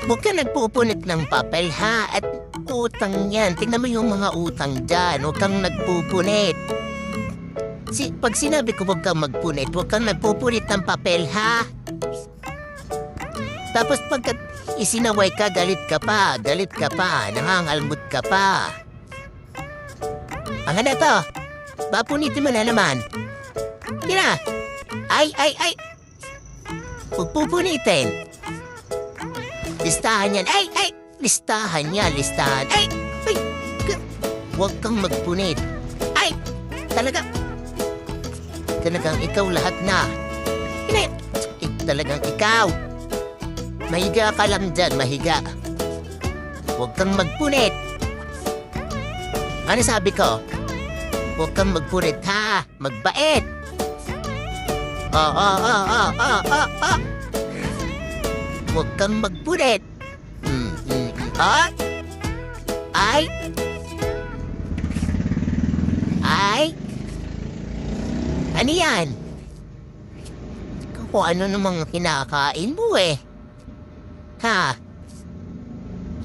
Huwag ka nagpupunit ng papel, ha? At utang yan. Tingnan mo yung mga utang dyan. Huwag kang nagpupunit. Pag sinabi ko huwag kang magpunit, huwag kang nagpupunit ng papel, ha? Tapos pagkat isinaway ka, galit ka pa, nangangalmot ka pa. Ang na to, papunitin mo na naman. Kina, ay. Huwag pupunitin. Listahan yan, ay, listahan yan, listahan. Ay, huwag kang magpunit. Ay, talagang ikaw lahat na. Talagang ikaw. Mahiga ka lang dyan, mahiga. Huwag kang magpunit. Ano sabi ko? Huwag kang magpunit, ha? Magbait. Huwag kang magpunit. Ay. Ano yan? Kung ano namang kinakain mo eh. Ha?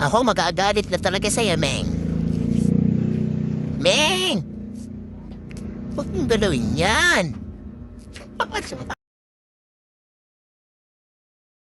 Ako magagalit na talaga sa'yo, Meng. Meng! Huwag mong galawin yan.